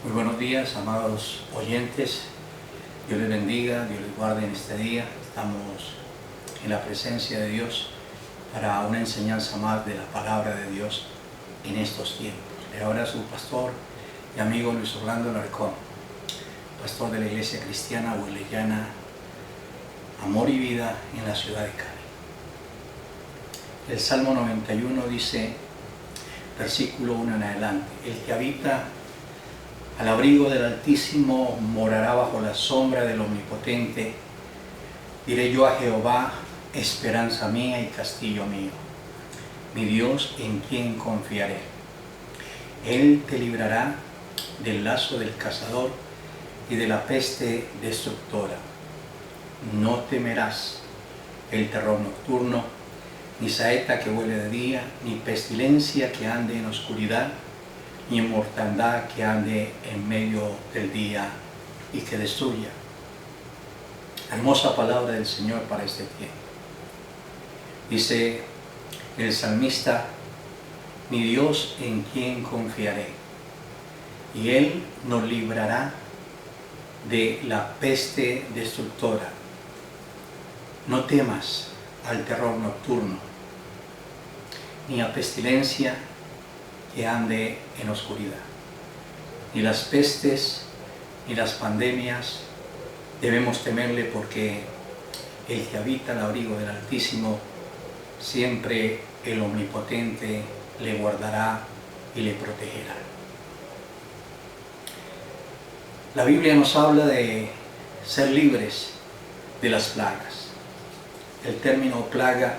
Muy buenos días, amados oyentes. Dios les bendiga, Dios les guarde en este día. Estamos en la presencia de Dios para una enseñanza más de la palabra de Dios en estos tiempos. Le habla su pastor y amigo Luis Orlando Alarcón, pastor de la Iglesia Cristiana Huelellana Amor y Vida en la ciudad de Cali. El Salmo 91 dice, versículo 1 en adelante: el que habita al abrigo del Altísimo morará bajo la sombra del Omnipotente. Diré yo a Jehová, esperanza mía y castillo mío, mi Dios en quien confiaré. Él te librará del lazo del cazador y de la peste destructora. No temerás el terror nocturno, ni saeta que vuele de día, ni pestilencia que ande en oscuridad, ni mortandad que ande en medio del día y que destruya. Hermosa palabra del Señor para este tiempo. Dice el salmista, mi Dios en quien confiaré, y Él nos librará de la peste destructora. No temas al terror nocturno, ni a pestilencia que ande en oscuridad. Ni las pestes, ni las pandemias debemos temerle, porque el que habita al abrigo del Altísimo, siempre el Omnipotente le guardará y le protegerá. La Biblia nos habla de ser libres de las plagas. El término plaga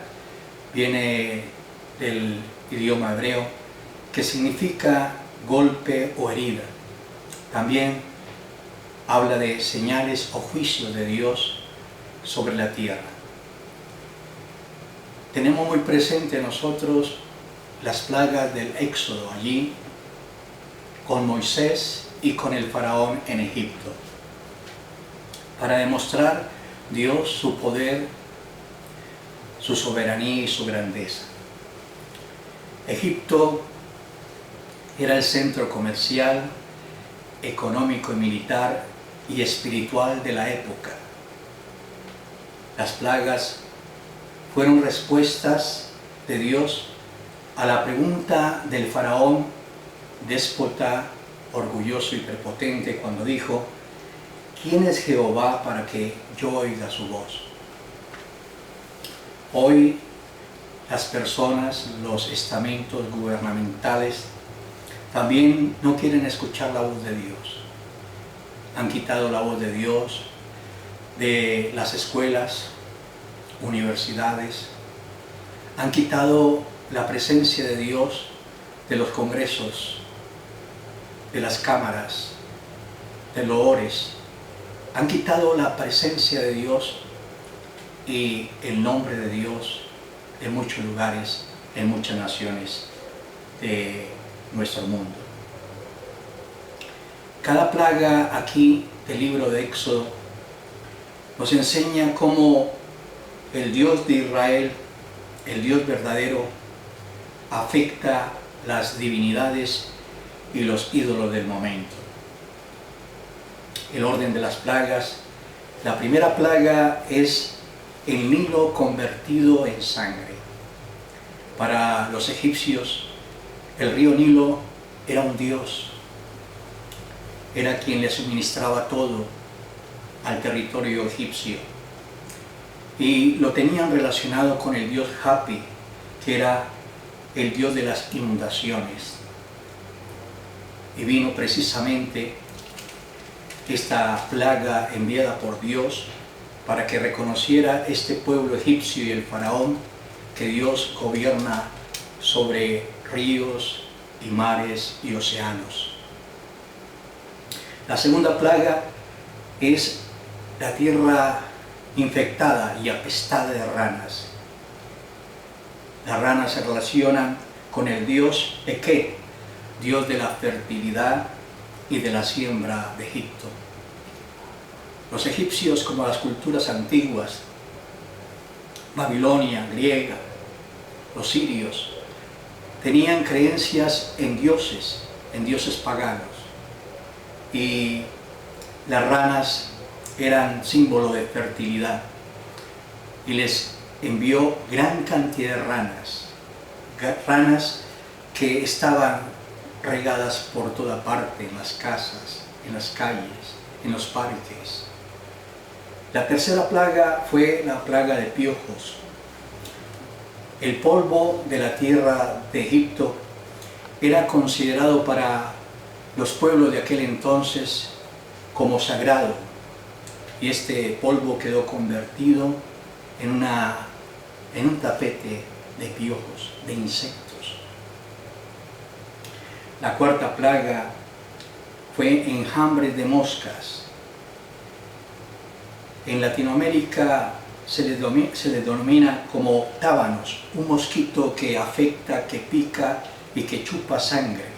viene del idioma hebreo, que significa golpe o herida. También habla de señales o juicios de Dios sobre la tierra. Tenemos muy presente nosotros las plagas del Éxodo, allí con Moisés y con el faraón en Egipto, para demostrar Dios su poder, su soberanía y su grandeza. Egipto era el centro comercial, económico y militar y espiritual de la época. Las plagas fueron respuestas de Dios a la pregunta del faraón, déspota, orgulloso y prepotente, cuando dijo, ¿quién es Jehová para que yo oiga su voz? Hoy las personas, los estamentos gubernamentales también no quieren escuchar la voz de Dios. Han quitado la voz de Dios de las escuelas, universidades. Han quitado la presencia de Dios de los congresos, de las cámaras, de loores. Han quitado la presencia de Dios y el nombre de Dios en muchos lugares, en muchas naciones de nuestro mundo. Cada plaga aquí del libro de Éxodo nos enseña cómo el Dios de Israel, el Dios verdadero, afecta las divinidades y los ídolos del momento. El orden de las plagas: la primera plaga es el Nilo convertido en sangre. Para los egipcios, el río Nilo era un dios, era quien le suministraba todo al territorio egipcio, y lo tenían relacionado con el dios Hapi, que era el dios de las inundaciones. Y vino precisamente esta plaga enviada por Dios para que reconociera este pueblo egipcio y el faraón que Dios gobierna sobre ríos y mares y océanos. La segunda plaga es la tierra infectada y apestada de ranas. Las ranas se relacionan con el dios Eke, dios de la fertilidad y de la siembra de Egipto. Los egipcios, como las culturas antiguas, Babilonia, griega, los sirios, tenían creencias en dioses paganos. y las ranas eran símbolo de fertilidad, y les envió gran cantidad de ranas que estaban regadas por toda parte, en las casas, en las calles, en los parques. La tercera plaga fue la plaga de piojos. El polvo de la tierra de Egipto era considerado para los pueblos de aquel entonces como sagrado, y este polvo quedó convertido en un tapete de piojos, de insectos. La cuarta plaga fue enjambres de moscas. En Latinoamérica se le denomina como tábanos, un mosquito que afecta, que pica y que chupa sangre.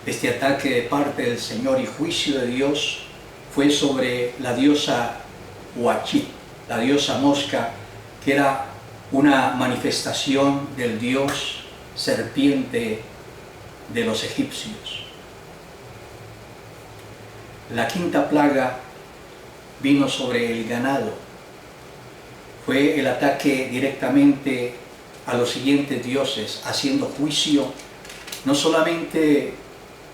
Este ataque de parte del Señor y juicio de Dios fue sobre la diosa Huachit, la diosa mosca, que era una manifestación del dios serpiente de los egipcios. La quinta plaga vino sobre el ganado. Fue el ataque directamente a los siguientes dioses, haciendo juicio no solamente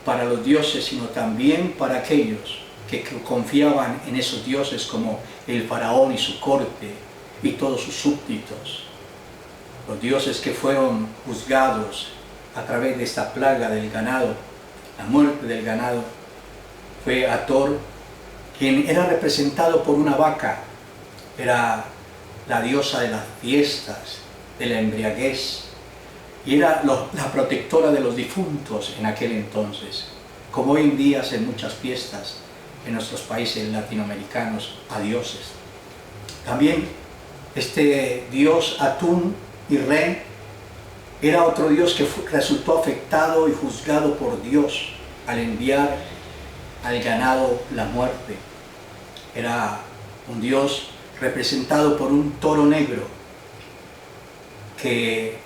para los dioses, sino también para aquellos que confiaban en esos dioses, como el faraón y su corte y todos sus súbditos. Los dioses que fueron juzgados a través de esta plaga del ganado, la muerte del ganado, fue Hathor, quien era representado por una vaca. Era la diosa de las fiestas, de la embriaguez, y era la protectora de los difuntos en aquel entonces, como hoy en día hacen muchas fiestas en nuestros países latinoamericanos a dioses. También este dios Atún y Re era otro dios que resultó afectado y juzgado por Dios al enviar al ganado la muerte. Era un dios representado por un toro negro que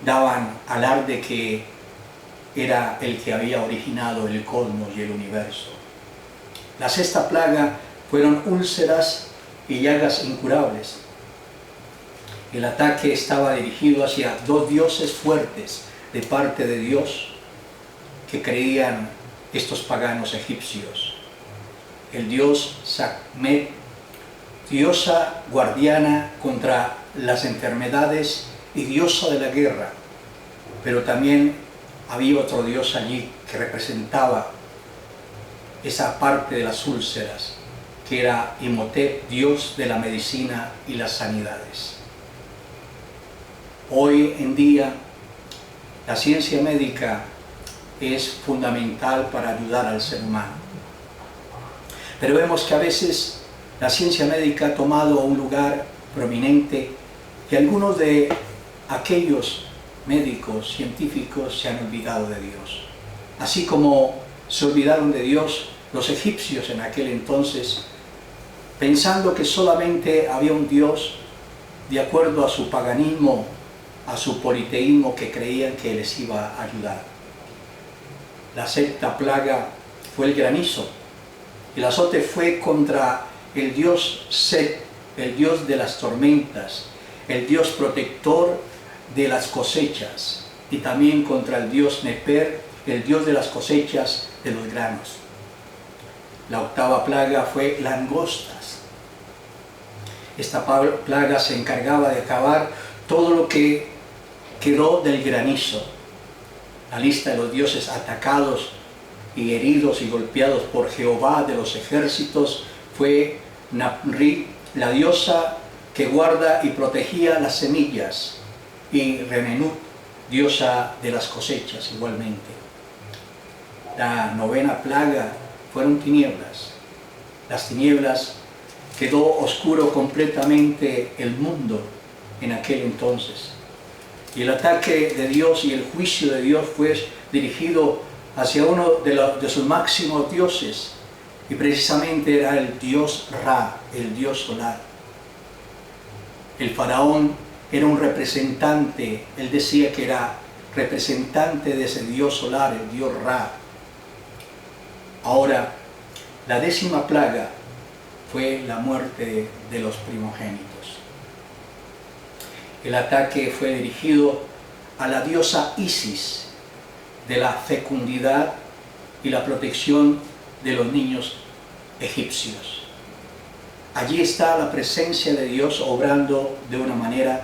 daban alarde que era el que había originado el cosmos y el universo. La sexta plaga fueron úlceras y llagas incurables. El ataque estaba dirigido hacia dos dioses fuertes de parte de Dios que creían estos paganos egipcios. El dios Sekhmet, diosa guardiana contra las enfermedades y diosa de la guerra, pero también había otro dios allí que representaba esa parte de las úlceras, que era Imhotep, dios de la medicina y las sanidades. Hoy en día la ciencia médica es fundamental para ayudar al ser humano, pero vemos que a veces la ciencia médica ha tomado un lugar prominente y algunos de aquellos médicos, científicos, se han olvidado de Dios. Así como se olvidaron de Dios los egipcios en aquel entonces, pensando que solamente había un Dios de acuerdo a su paganismo, a su politeísmo, que creían que les iba a ayudar. La sexta plaga fue el granizo. El azote fue contra el dios Set, el dios de las tormentas, el dios protector de las cosechas, y también contra el dios Neper, el dios de las cosechas de los granos. La octava plaga fue langostas. Esta plaga se encargaba de acabar todo lo que quedó del granizo. La lista de los dioses atacados y heridos y golpeados por Jehová de los ejércitos fue Namri, la diosa que guarda y protegía las semillas, y Remenut, diosa de las cosechas igualmente. La novena plaga fueron tinieblas. Las tinieblas, quedó oscuro completamente el mundo en aquel entonces. Y el ataque de Dios y el juicio de Dios fue dirigido hacia uno de sus máximos dioses, y precisamente era el dios Ra, el dios solar. El faraón era un representante, él decía que era representante de ese dios solar, el dios Ra. Ahora, la 10ª plaga fue la muerte de los primogénitos. El ataque fue dirigido a la diosa Isis, de la fecundidad y la protección de los niños egipcios. Allí está la presencia de Dios obrando de una manera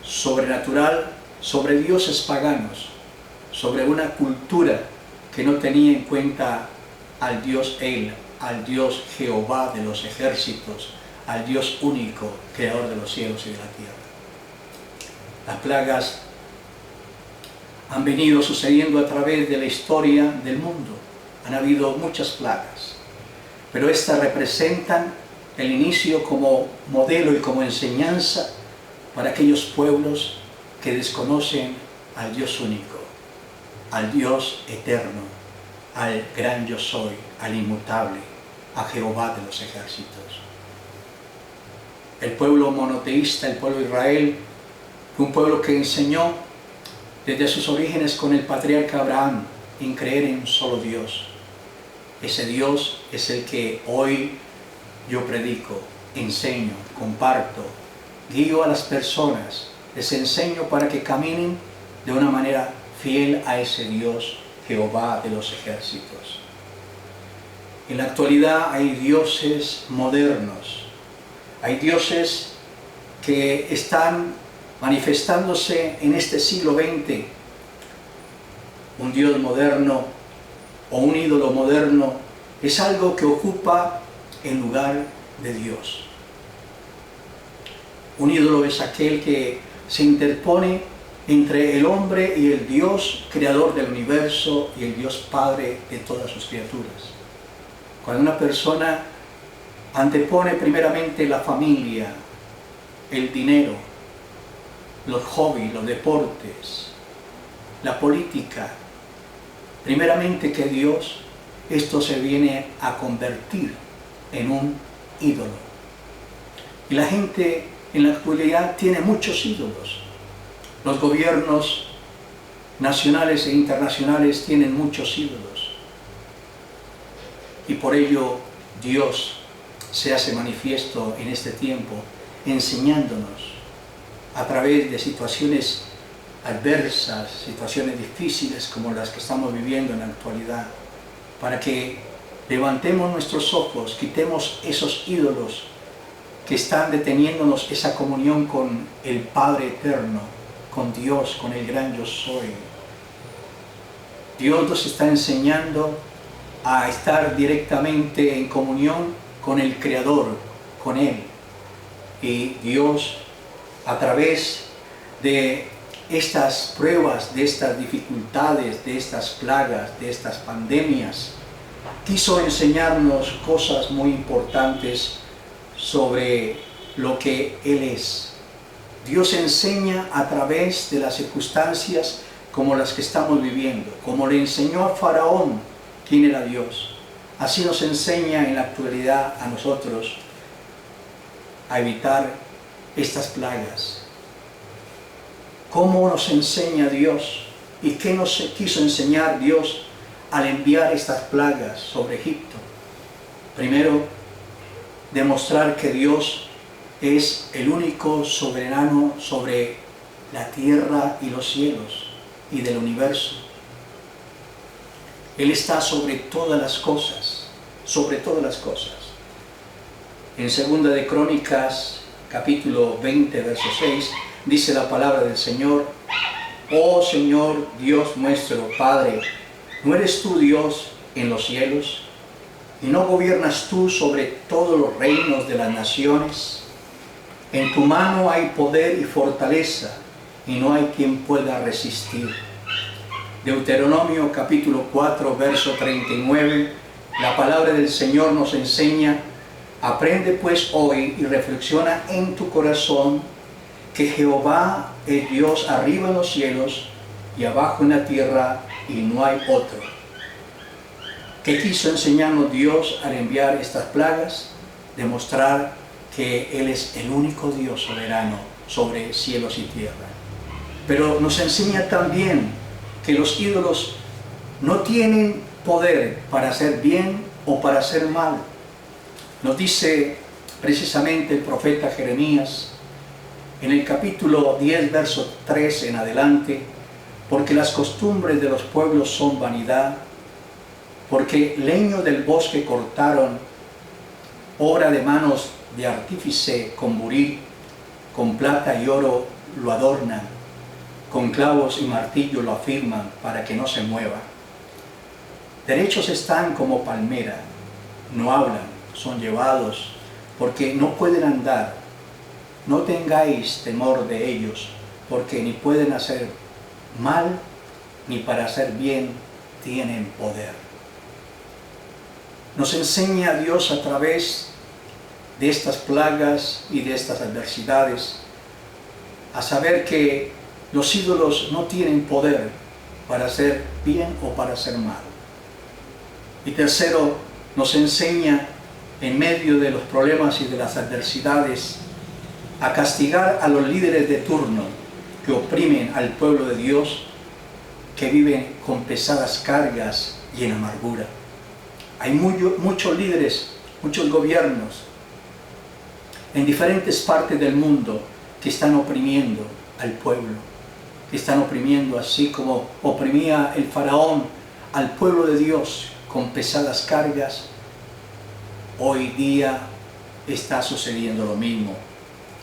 sobrenatural sobre dioses paganos, sobre una cultura que no tenía en cuenta al Dios El, al Dios Jehová de los ejércitos, al Dios único, creador de los cielos y de la tierra. Las plagas han venido sucediendo a través de la historia del mundo. Han habido muchas plagas, pero estas representan el inicio como modelo y como enseñanza para aquellos pueblos que desconocen al Dios único, al Dios eterno, al gran yo soy, al inmutable, a Jehová de los ejércitos. El pueblo monoteísta, el pueblo de Israel, fue un pueblo que enseñó desde sus orígenes con el patriarca Abraham en creer en un solo Dios. Ese Dios es el que hoy yo predico, enseño, comparto, guío a las personas, les enseño para que caminen de una manera fiel a ese Dios, Jehová de los ejércitos. En la actualidad hay dioses modernos, hay dioses que están manifestándose en este siglo XX. Un Dios moderno o un ídolo moderno es algo que ocupa el lugar de Dios. Un ídolo es aquel que se interpone entre el hombre y el Dios creador del universo y el Dios Padre de todas sus criaturas. Cuando una persona antepone primeramente la familia, el dinero, los hobbies, los deportes, la política, primeramente que Dios, esto se viene a convertir en un ídolo. Y la gente en la actualidad tiene muchos ídolos. Los gobiernos nacionales e internacionales tienen muchos ídolos. Y por ello Dios se hace manifiesto en este tiempo, enseñándonos a través de situaciones adversas, situaciones difíciles como las que estamos viviendo en la actualidad, para que levantemos nuestros ojos, quitemos esos ídolos que están deteniéndonos esa comunión con el Padre eterno, con Dios, con el gran yo soy. Dios nos está enseñando a estar directamente en comunión con el Creador, con Él. Y Dios, a través de estas pruebas, de estas dificultades, de estas plagas, de estas pandemias, quiso enseñarnos cosas muy importantes sobre lo que Él es. Dios enseña a través de las circunstancias como las que estamos viviendo, como le enseñó a Faraón quién era Dios. Así nos enseña en la actualidad a nosotros a evitar estas plagas. ¿Cómo nos enseña Dios? ¿Y qué nos quiso enseñar Dios al enviar estas plagas sobre Egipto? Primero, demostrar que Dios es el único soberano sobre la tierra y los cielos y del universo. Él está sobre todas las cosas, sobre todas las cosas. En 2 de Crónicas, capítulo 20, verso 6, dice la palabra del Señor: Oh Señor, Dios nuestro, Padre, ¿no eres tú Dios en los cielos? ¿Y no gobiernas tú sobre todos los reinos de las naciones? En tu mano hay poder y fortaleza, y no hay quien pueda resistir. Deuteronomio capítulo 4, verso 39, la palabra del Señor nos enseña: aprende pues hoy y reflexiona en tu corazón que Jehová es Dios arriba en los cielos y abajo en la tierra, y no hay otro. ¿Qué quiso enseñarnos Dios al enviar estas plagas? Demostrar que Él es el único Dios soberano sobre cielos y tierra. Pero nos enseña también que los ídolos no tienen poder para hacer bien o para hacer mal. Nos dice precisamente el profeta Jeremías en el capítulo 10, verso 3 en adelante: porque las costumbres de los pueblos son vanidad, porque leño del bosque cortaron, obra de manos de artífice con buril, con plata y oro lo adornan, con clavos y martillo lo afirman para que no se mueva. Derechos están como palmera, no hablan, son llevados, porque no pueden andar. No tengáis temor de ellos, porque ni pueden hacer mal, ni para hacer bien tienen poder. Nos enseña Dios a través de estas plagas y de estas adversidades a saber que los ídolos no tienen poder para hacer bien o para hacer mal. Y tercero, nos enseña en medio de los problemas y de las adversidades a castigar a los líderes de turno que oprimen al pueblo de Dios, que viven con pesadas cargas y en amargura. Hay muchos líderes, muchos gobiernos en diferentes partes del mundo que están oprimiendo al pueblo, que están oprimiendo así como oprimía el faraón al pueblo de Dios con pesadas cargas. Hoy día está sucediendo lo mismo.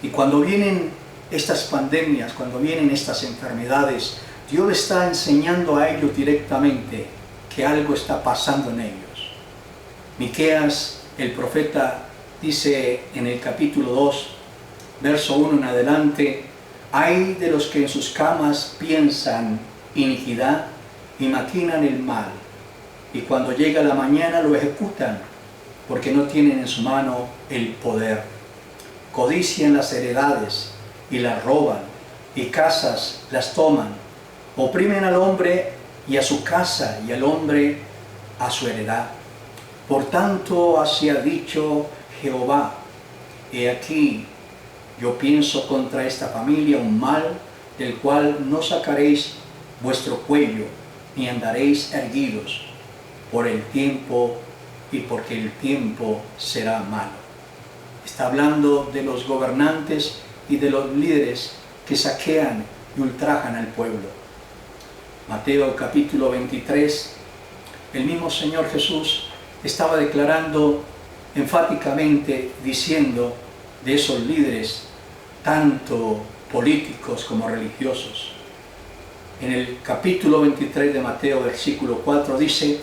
Y cuando vienen estas pandemias, cuando vienen estas enfermedades, Dios le está enseñando a ellos directamente que algo está pasando en ellos. Miqueas, el profeta, dice en el capítulo 2, verso 1 en adelante: ay de los que en sus camas piensan iniquidad y maquinan el mal, y cuando llega la mañana lo ejecutan, porque no tienen en su mano el poder. Codician las heredades y las roban, y casas las toman. Oprimen al hombre y a su casa, y al hombre a su heredad. Por tanto, así ha dicho Jehová: he aquí, yo pienso contra esta familia un mal, del cual no sacaréis vuestro cuello, ni andaréis erguidos por el tiempo, y porque el tiempo será malo. Está hablando de los gobernantes y de los líderes que saquean y ultrajan al pueblo. Mateo capítulo 23, el mismo Señor Jesús estaba declarando enfáticamente, diciendo de esos líderes, tanto políticos como religiosos. En el capítulo 23 de Mateo, versículo 4, dice: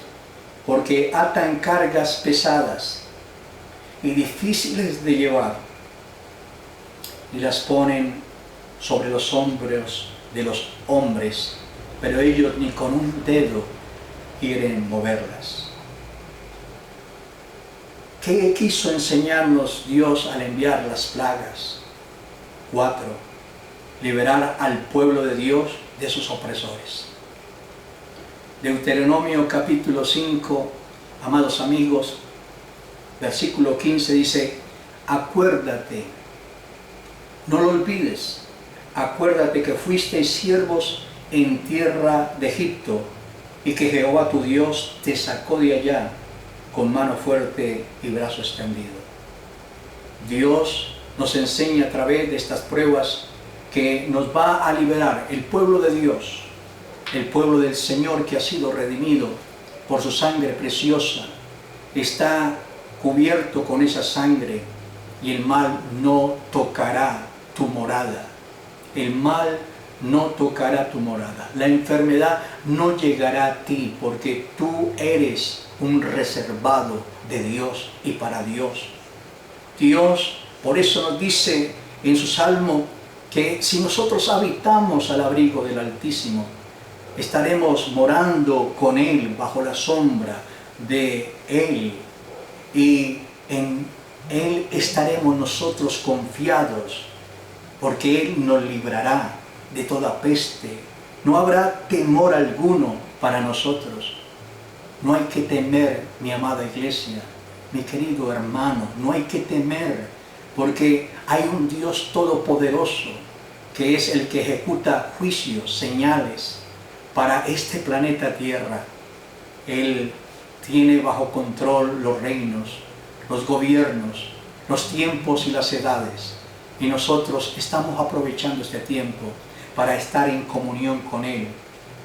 porque atan cargas pesadas y difíciles de llevar, y las ponen sobre los hombros de los hombres, pero ellos ni con un dedo quieren moverlas. ¿Qué quiso enseñarnos Dios al enviar las plagas? 4. Liberar al pueblo de Dios de sus opresores. Deuteronomio capítulo 5, amados amigos, versículo 15 dice: acuérdate, no lo olvides, acuérdate que fuisteis siervos en tierra de Egipto, y que Jehová tu Dios te sacó de allá con mano fuerte y brazo extendido. Dios nos enseña a través de estas pruebas que nos va a liberar el pueblo de Dios, el pueblo del Señor que ha sido redimido por su sangre preciosa. Está cubierto con esa sangre, y el mal no tocará tu morada. El mal no tocará tu morada. La enfermedad no llegará a ti, porque tú eres un reservado de Dios y para Dios. Dios, por eso nos dice en su Salmo que si nosotros habitamos al abrigo del Altísimo, estaremos morando con Él, bajo la sombra de Él, y en Él estaremos nosotros confiados, porque Él nos librará de toda peste. No habrá temor alguno para nosotros. No hay que temer, mi amada iglesia, mi querido hermano, no hay que temer, porque hay un Dios todopoderoso, que es el que ejecuta juicios, señales para este planeta Tierra. Él tiene bajo control los reinos, los gobiernos, los tiempos y las edades. Y nosotros estamos aprovechando este tiempo para estar en comunión con Él,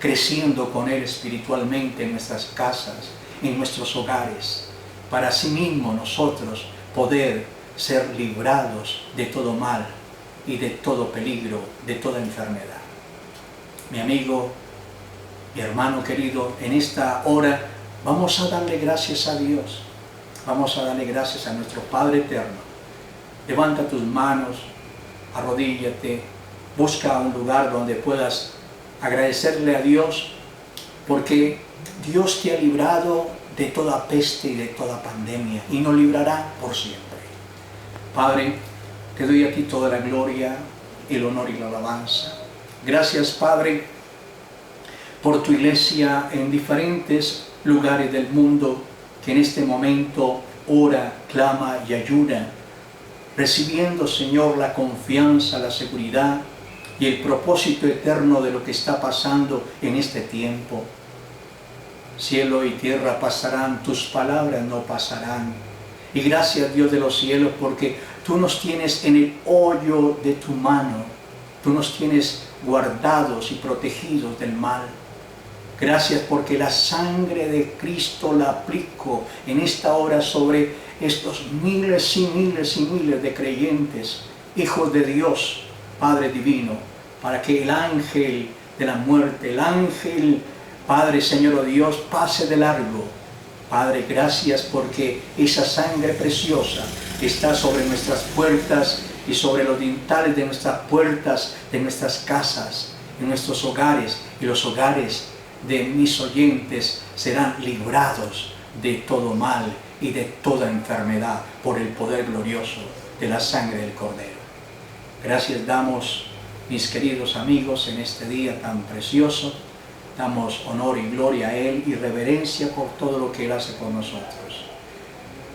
creciendo con Él espiritualmente en nuestras casas, en nuestros hogares, para asimismo nosotros poder ser librados de todo mal y de todo peligro, de toda enfermedad. Mi amigo, mi hermano querido, en esta hora vamos a darle gracias a Dios, vamos a darle gracias a nuestro Padre eterno. Levanta tus manos, arrodíllate, busca un lugar donde puedas agradecerle a Dios, porque Dios te ha librado de toda peste y de toda pandemia, y nos librará por siempre. Padre, te doy a ti toda la gloria, el honor y la alabanza. Gracias, Padre, por tu iglesia en diferentes lugares del mundo, que en este momento ora, clama y ayuda, recibiendo, Señor, la confianza, la seguridad y el propósito eterno de lo que está pasando en este tiempo. Cielo y tierra pasarán, tus palabras no pasarán. Y gracias, Dios de los cielos, porque tú nos tienes en el hoyo de tu mano. Tú nos tienes guardados y protegidos del mal. Gracias porque la sangre de Cristo la aplico en esta hora sobre estos miles y miles y miles de creyentes, hijos de Dios, Padre Divino, para que el ángel de la muerte, el ángel, Padre, Señor o Dios, pase de largo. Padre, gracias porque esa sangre preciosa está sobre nuestras puertas y sobre los dintales de nuestras puertas, de nuestras casas, en nuestros hogares, y los hogares de mis oyentes serán librados de todo mal y de toda enfermedad por el poder glorioso de la sangre del Cordero. Gracias damos, mis queridos amigos, en este día tan precioso. Damos honor y gloria a Él y reverencia por todo lo que Él hace por nosotros.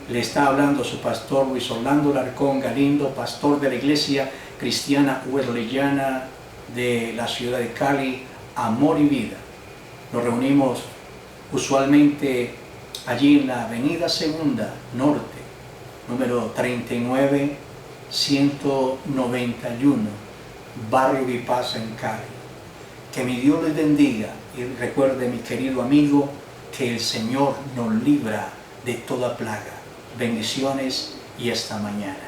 Le está hablando su pastor Luis Orlando Larcón Galindo, pastor de la Iglesia Cristiana Wesleyana de la ciudad de Cali, Amor y Vida. Nos reunimos usualmente allí en la Avenida Segunda Norte, número 39191, Barrio Vipasa en Cali. Que mi Dios les bendiga y recuerde, mi querido amigo, que el Señor nos libra de toda plaga. Bendiciones y hasta mañana.